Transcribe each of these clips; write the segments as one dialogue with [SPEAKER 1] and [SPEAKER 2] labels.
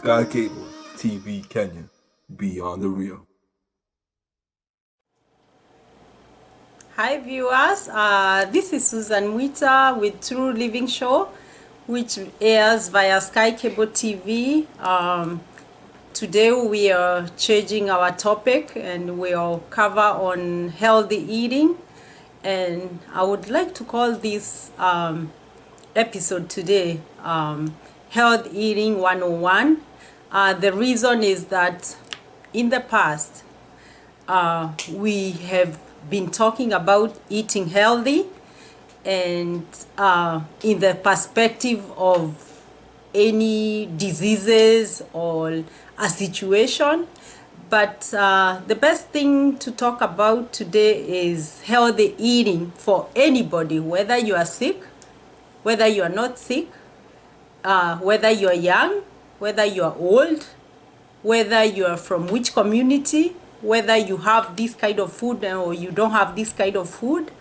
[SPEAKER 1] Sky Cable TV Kenya. Beyond the Real.
[SPEAKER 2] Hi viewers, this is Susan Muita with True Living Show, which airs via Sky Cable TV. Today we are changing our topic and we'll cover on healthy eating, and I would like to call this episode today Health Eating 101. The reason is that in the past we have been talking about eating healthy and in the perspective of any diseases or a situation, but the best thing to talk about today is healthy eating for anybody, whether you are sick, whether you are not sick, whether you are young, whether you are old, whether you are from which community, whether you have this kind of food or you don't have this kind of food.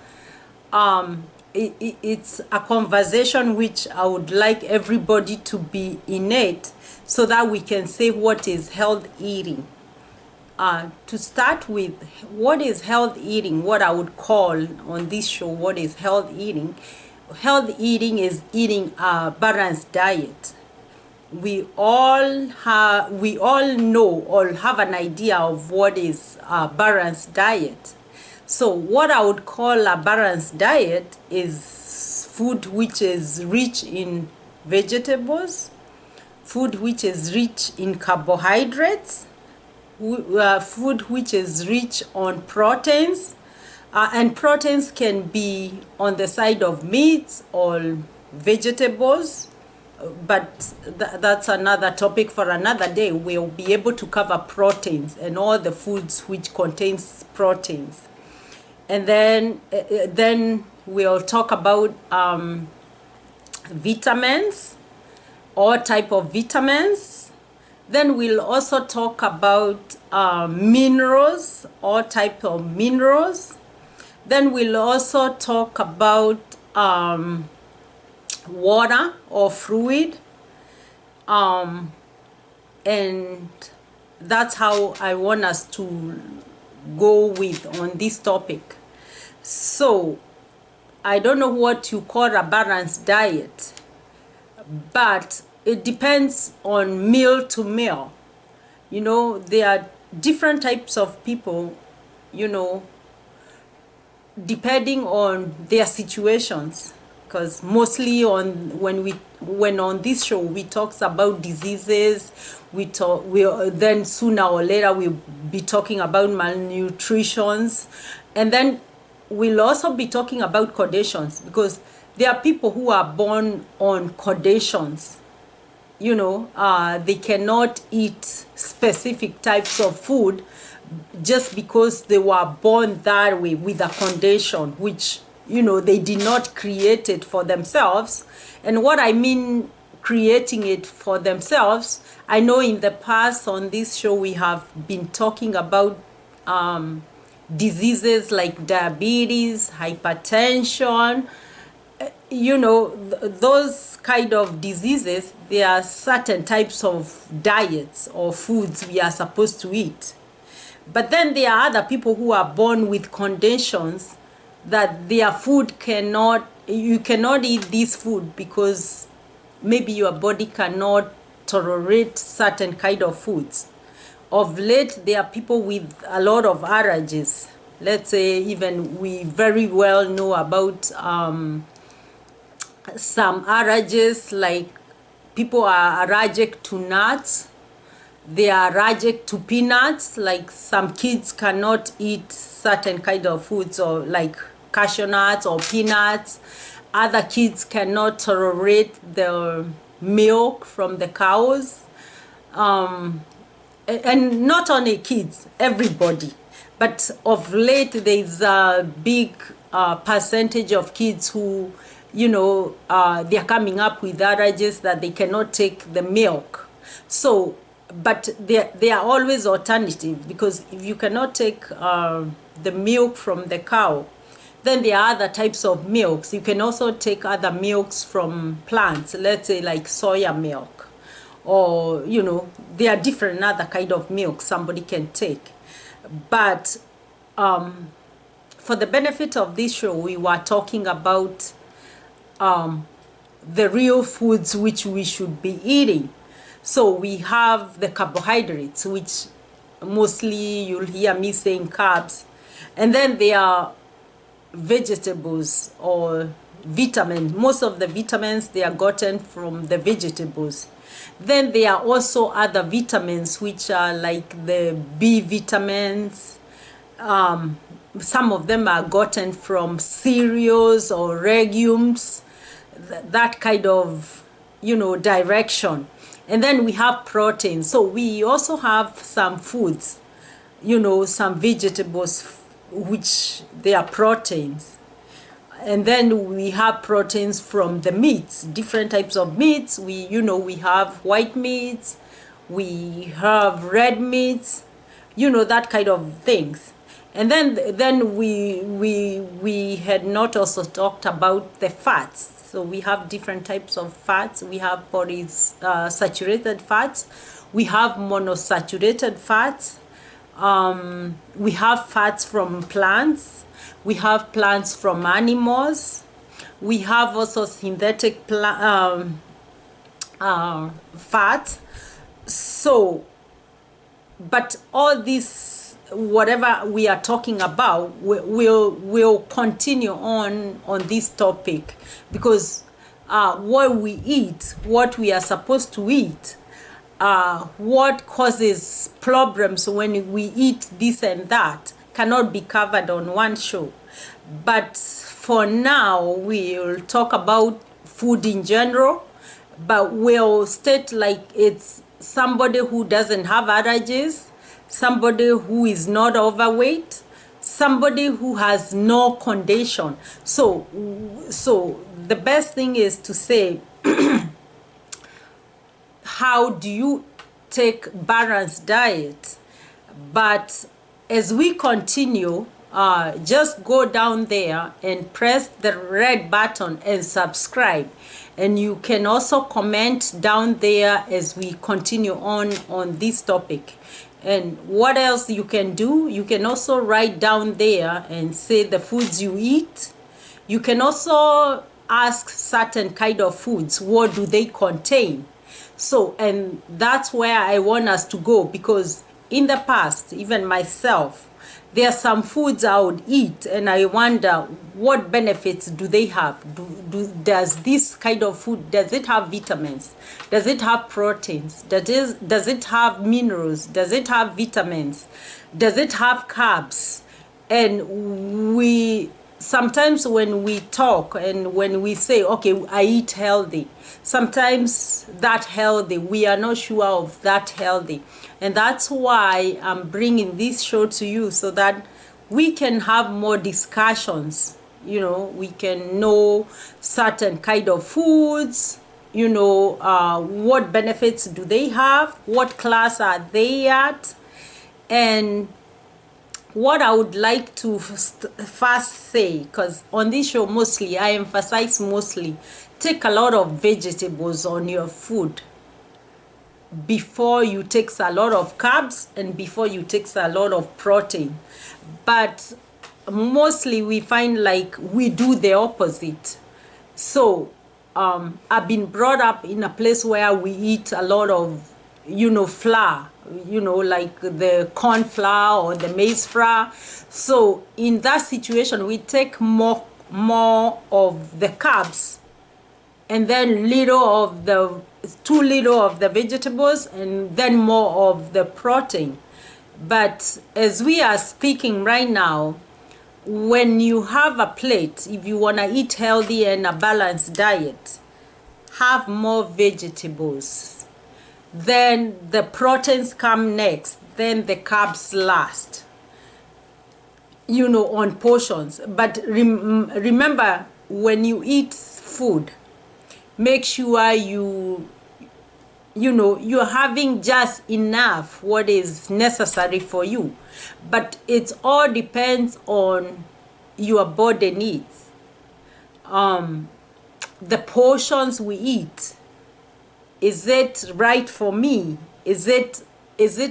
[SPEAKER 2] It's a conversation which I would like everybody to be innate so that we can say what is health eating. To start with, what is health eating? What I would call on this show, what is health eating? Health eating is eating a balanced diet. We all know or have an idea of what is a balanced diet. So what I would call a balanced diet is food which is rich in vegetables, food which is rich in carbohydrates, food which is rich on proteins, and proteins can be on the side of meats or vegetables, but that's another topic for another day. We'll be able to cover proteins and all the foods which contains proteins, and then we'll talk about vitamins, all type of vitamins. Then we'll also talk about minerals, all type of minerals. Then we'll also talk about water or fluid, and that's how I want us to go with on this topic. So I don't know what you call a balanced diet, but it depends on meal to meal. You know, there are different types of people, you know, depending on their situations, because mostly when on this show we talks about diseases, we then sooner or later we'll be talking about malnutritions, and then we'll also be talking about conditions, because there are people who are born on conditions. You know, they cannot eat specific types of food just because they were born that way with a condition which, you know, they did not create it for themselves. And what I mean creating it for themselves, I know in the past on this show we have been talking about diseases like diabetes, hypertension, you know, those kind of diseases. There are certain types of diets or foods we are supposed to eat. But then there are other people who are born with conditions that their food you cannot eat this food because maybe your body cannot tolerate certain kind of foods. Of late, there are people with a lot of allergies. Let's say even we very well know about some allergies, like people are allergic to nuts. They are allergic to peanuts, like some kids cannot eat certain kind of foods, or like cashew nuts or peanuts. Other kids cannot tolerate the milk from the cows. And not only kids, everybody. But of late, there's a big percentage of kids who, you know, they're coming up with allergies that they cannot take the milk. So, but there are always alternatives, because if you cannot take the milk from the cow, then there are other types of milks. You can also take other milks from plants, let's say like soya milk, or there are different other kind of milk somebody can take. But for the benefit of this show, we were talking about the real foods which we should be eating. So we have the carbohydrates, which mostly you'll hear me saying carbs, and then there are vegetables or vitamins. Most of the vitamins, they are gotten from the vegetables. Then there are also other vitamins which are like the B vitamins. Some of them are gotten from cereals or legumes, that kind of direction. And then we have protein. So we also have some foods, some vegetables which they are proteins. And then we have proteins from the meats, different types of meats. We have white meats, we have red meats, that kind of things. And then we had not also talked about the fats. So we have different types of fats. We have saturated fats, we have monosaturated fats, we have fats from plants, we have plants from animals, we have also synthetic fat. So, but all this, whatever we are talking about, will continue on this topic, because what we eat, what we are supposed to eat, what causes problems when we eat this and that, cannot be covered on one show. But for now, we'll talk about food in general, but we'll state like it's somebody who doesn't have allergies, somebody who is not overweight, somebody who has no condition. So the best thing is to say, how do you take balanced diet? But as we continue, just go down there and press the red button and subscribe. And you can also comment down there as we continue on this topic. And what else you can do? You can also write down there and say the foods you eat. You can also ask certain kind of foods, what do they contain? So, and that's where I want us to go, because in the past, even myself, there are some foods I would eat and I wonder what benefits do they have. Does this kind of food, does it have vitamins? Does it have proteins? Does it have minerals? Does it have vitamins? Does it have carbs? And we sometimes when we talk and when we say, okay, I eat healthy, sometimes that healthy, we are not sure of that healthy. And that's why I'm bringing this show to you, so that we can have more discussions. We can know certain kind of foods, what benefits do they have, what class are they at. And what I would like to first say, because on this show mostly, I emphasize mostly, take a lot of vegetables on your food before you take a lot of carbs and before you take a lot of protein. But mostly we find like we do the opposite. So I've been brought up in a place where we eat a lot of flour, like the corn flour or the maize flour. So in that situation, we take more of the carbs, and then too little of the vegetables, and then more of the protein. But as we are speaking right now, when you have a plate, if you want to eat healthy and a balanced diet, have more vegetables. Then the proteins come next, then the carbs last, on portions. But remember, when you eat food, make sure you're having just enough what is necessary for you. But it all depends on your body needs. The portions we eat, is it right for me? Is it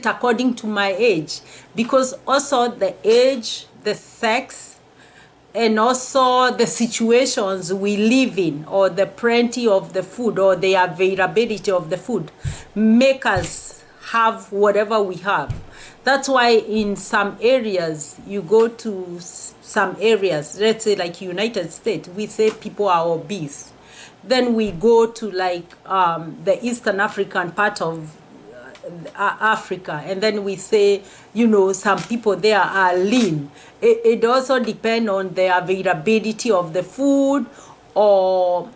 [SPEAKER 2] according to my age? Because also the age, the sex, and also the situations we live in, or the plenty of the food, or the availability of the food, make us have whatever we have. That's why in some areas, you go to some areas, let's say like United States, we say people are obese. Then we go to like the Eastern African part of Africa, and then we say, you know, some people there are lean. It also depends on the availability of the food, or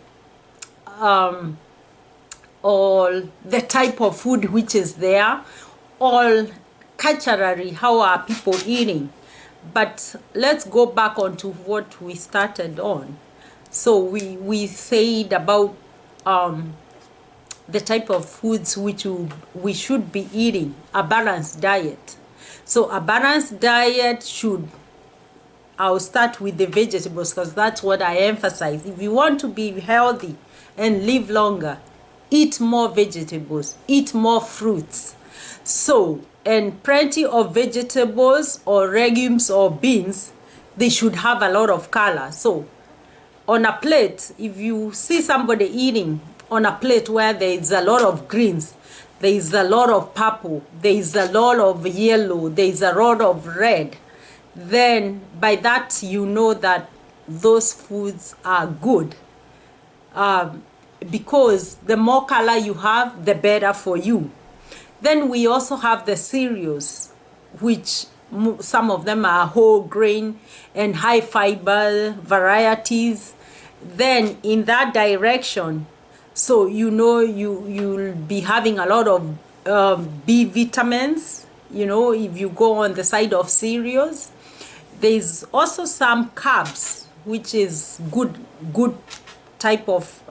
[SPEAKER 2] the type of food which is there, or culturally how are people eating. But let's go back onto what we started on. So we said about the type of foods which we should be eating, a balanced diet. So a balanced diet should, I'll start with the vegetables because that's what I emphasize. If you want to be healthy and live longer, eat more vegetables, eat more fruits. So, and plenty of vegetables or legumes or beans, they should have a lot of color. So on a plate, if you see somebody eating on a plate where there is a lot of greens, there is a lot of purple, there is a lot of yellow, there is a lot of red, then by that you know that those foods are good. Because the more color you have, the better for you. Then we also have the cereals, which some of them are whole grain and high fiber varieties. Then in that direction, so you know you'll be having a lot of B vitamins, you know, if you go on the side of cereals. There's also some carbs, which is good type of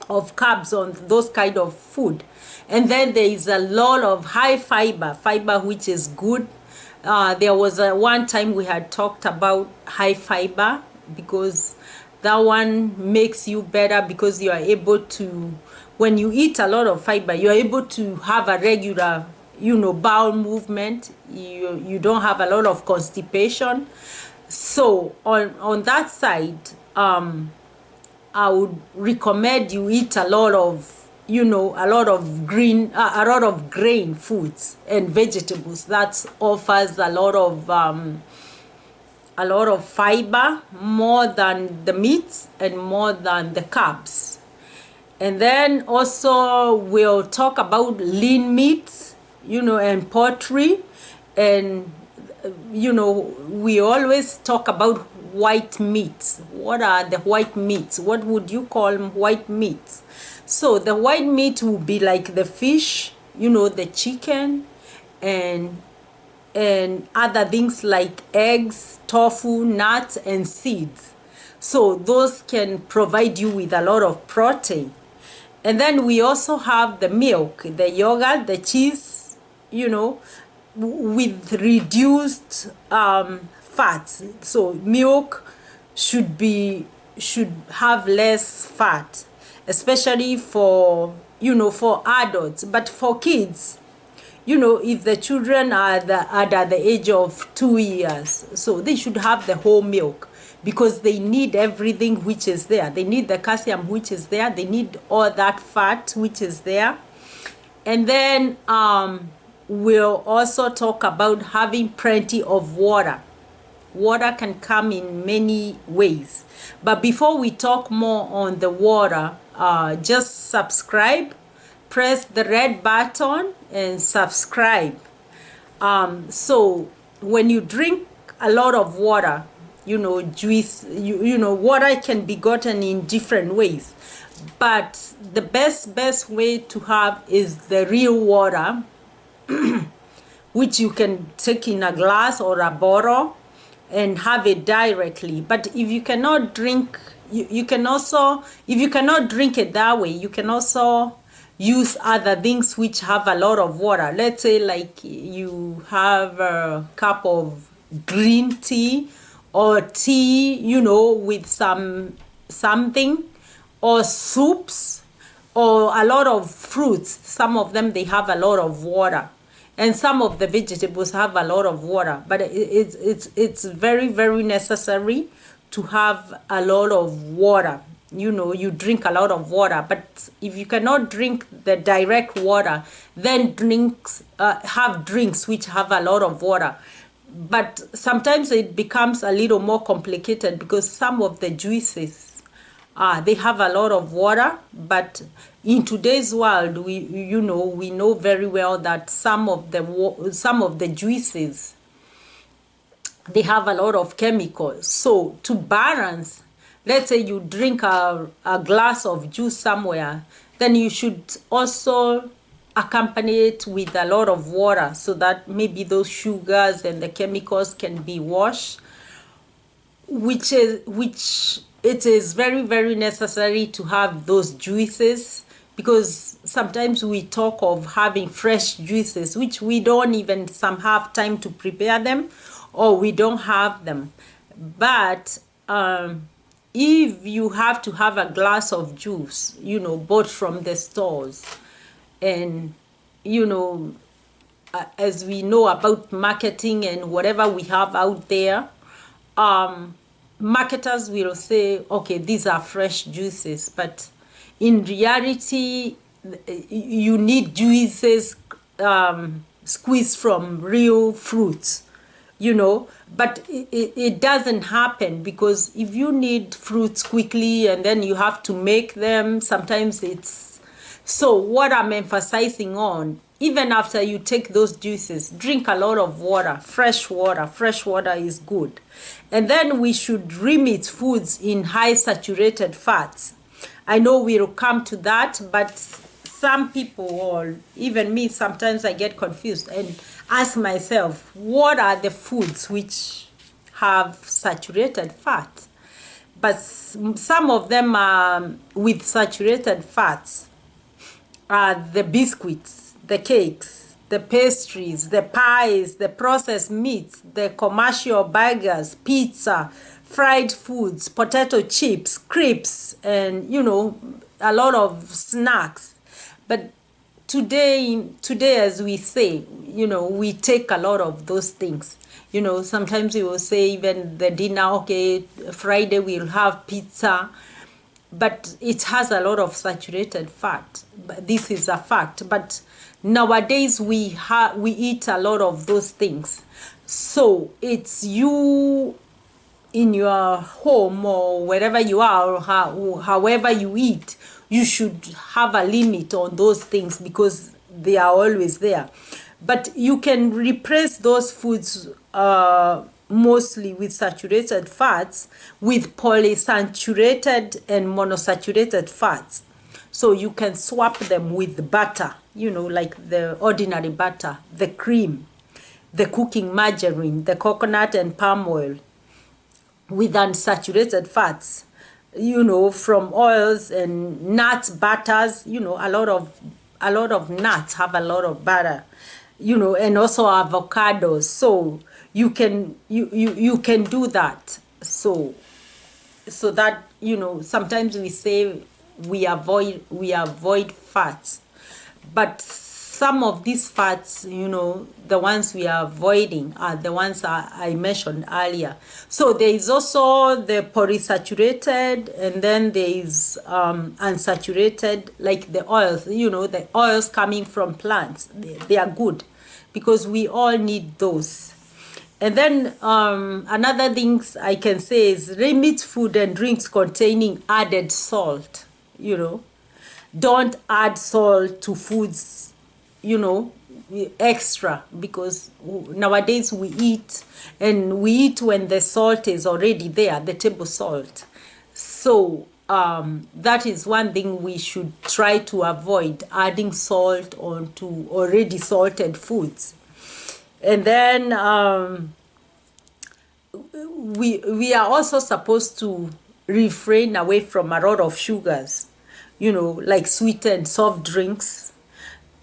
[SPEAKER 2] carbs on those kind of food. And then there is a lot of high fiber which is good. There was one time we had talked about high fiber, because that one makes you better, because you are able to, when you eat a lot of fiber, you are able to have a regular, you know, bowel movement. You don't have a lot of constipation. So on that side, I would recommend you eat a lot of, you know, a lot of grain foods and vegetables. That offers a lot of fiber, more than the meats and more than the carbs. And then also we'll talk about lean meats, you know, and poultry. And you know, we always talk about white meats. What are the white meats? What would you call them white meats? So the white meat will be like the fish, you know, the chicken, and other things like eggs, tofu, nuts, and seeds. So those can provide you with a lot of protein. And then we also have the milk, the yogurt, the cheese, you know, with reduced fats. So milk should have less fat, especially for, you know, for adults. But for kids, you know, if the children are at the age of 2 years, so they should have the whole milk, because they need everything which is there. They need the calcium which is there. They need all that fat which is there. And then we'll also talk about having plenty of water. Water can come in many ways. But before we talk more on the water, just subscribe, press the red button and subscribe. So when you drink a lot of water, you know, juice, you know, water can be gotten in different ways. But the best way to have is the real water, which you can take in a glass or a bottle and have it directly. But if you cannot drink, you can also, if you cannot drink it that way, you can also use other things which have a lot of water. Let's say like you have a cup of green tea or tea, you know, with something, or soups, or a lot of fruits. Some of them, they have a lot of water, and some of the vegetables have a lot of water, but it's very, very necessary to have a lot of water. You drink a lot of water, but if you cannot drink the direct water, then have drinks which have a lot of water. But sometimes it becomes a little more complicated because some of the juices, they have a lot of water, but in today's world, we know very well that some of the juices, they have a lot of chemicals. So to balance, let's say you drink a glass of juice somewhere, then you should also accompany it with a lot of water so that maybe those sugars and the chemicals can be washed, which it is very, very necessary to have those juices, because sometimes we talk of having fresh juices which we don't even some have time to prepare them, or we don't have them. But if you have to have a glass of juice, bought from the stores, and as we know about marketing and whatever we have out there, marketers will say, okay, these are fresh juices, but in reality, you need juices squeezed from real fruits, but it doesn't happen, because if you need fruits quickly and then you have to make them, sometimes it's... So what I'm emphasizing on, even after you take those juices, drink a lot of water, fresh water. Fresh water is good. And then we should limit foods in high saturated fats. I know we'll come to that, but some people, or even me, sometimes I get confused and ask myself, what are the foods which have saturated fat? But some of them are with saturated fats. The biscuits, the cakes, the pastries, the pies, the processed meats, the commercial burgers, pizza, fried foods, potato chips, crepes, and a lot of snacks. But today, as we say, we take a lot of those things. Sometimes we will say even the dinner, okay, Friday we'll have pizza, but it has a lot of saturated fat. But this is a fact. But nowadays we eat a lot of those things. So it's you in your home or wherever you are, or however you eat, you should have a limit on those things, because they are always there. But you can replace those foods mostly with saturated fats with polysaturated and monosaturated fats. So you can swap them with butter, like the ordinary butter, the cream, the cooking margarine, the coconut and palm oil, with unsaturated fats, from oils and nuts, butters. A lot of nuts have a lot of butter, and also avocados. So you can do that. So that, sometimes we say we avoid fats, but some of these fats, the ones we are avoiding are the ones I mentioned earlier. So there is also the polysaturated, and then there is unsaturated, like the oils, the oils coming from plants. They are good because we all need those. And then another things I can say is limit food and drinks containing added salt. Don't add salt to foods, extra, because nowadays we eat when the salt is already there, the table salt. So that is one thing we should try to avoid, adding salt onto already salted foods. And then we are also supposed to refrain away from a lot of sugars, like sweetened soft drinks,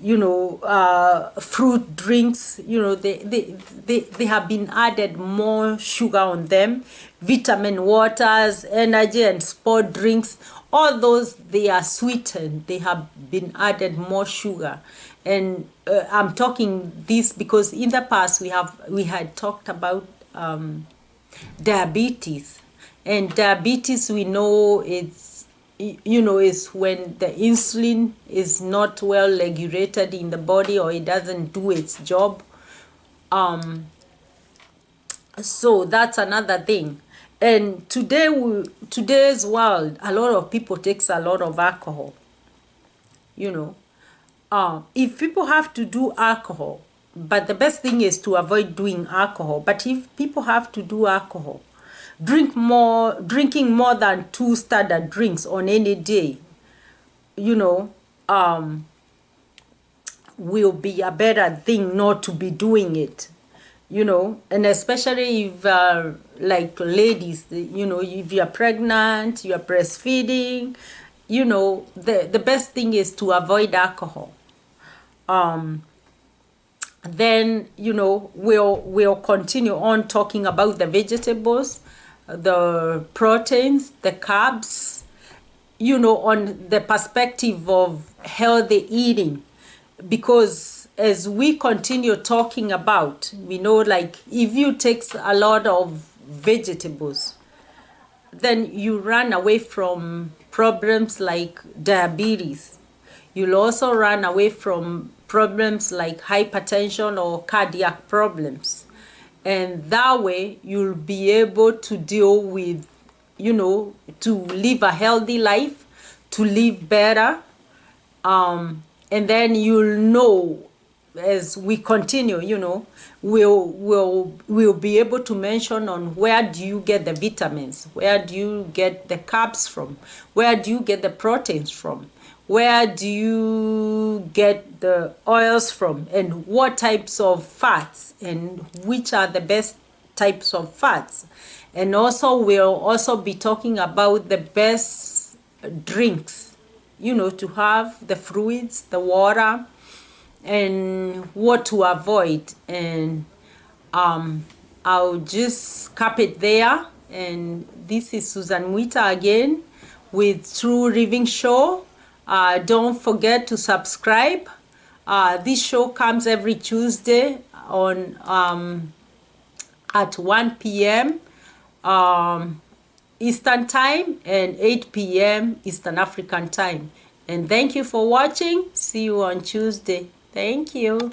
[SPEAKER 2] fruit drinks, they have been added more sugar on them. Vitamin waters, energy and sport drinks, all those, they are sweetened, they have been added more sugar. And I'm talking this because in the past we had talked about diabetes. And diabetes, we know it's, is when the insulin is not well regulated in the body, or it doesn't do its job. So that's another thing. And today's world, a lot of people takes a lot of alcohol. If people have to do alcohol, but the best thing is to avoid doing alcohol. But if people have to do alcohol, drinking more than 2 standard drinks on any day, will be a better thing not to be doing it. And especially if like ladies, if you're pregnant, you're breastfeeding, the best thing is to avoid alcohol. Then we'll continue on talking about the vegetables, the proteins, the carbs, on the perspective of healthy eating. Because as we continue talking about, we know, like, if you take a lot of vegetables, then you run away from problems like diabetes. You'll also run away from problems like hypertension or cardiac problems. And that way you'll be able to deal with, to live a healthy life, to live better. And then you'll know, as we continue, we'll be able to mention on where do you get the vitamins, where do you get the carbs from, where do you get the proteins from, where do you get the oils from, and what types of fats, and which are the best types of fats. And also we'll also be talking about the best drinks, to have, the fluids, the water, and what to avoid. And I'll just cap it there. And this is Susan Muita again with True Living Show. Don't forget to subscribe. This show comes every Tuesday on at 1 p.m. Eastern Time and 8 p.m. Eastern African Time. And thank you for watching. See you on Tuesday. Thank you.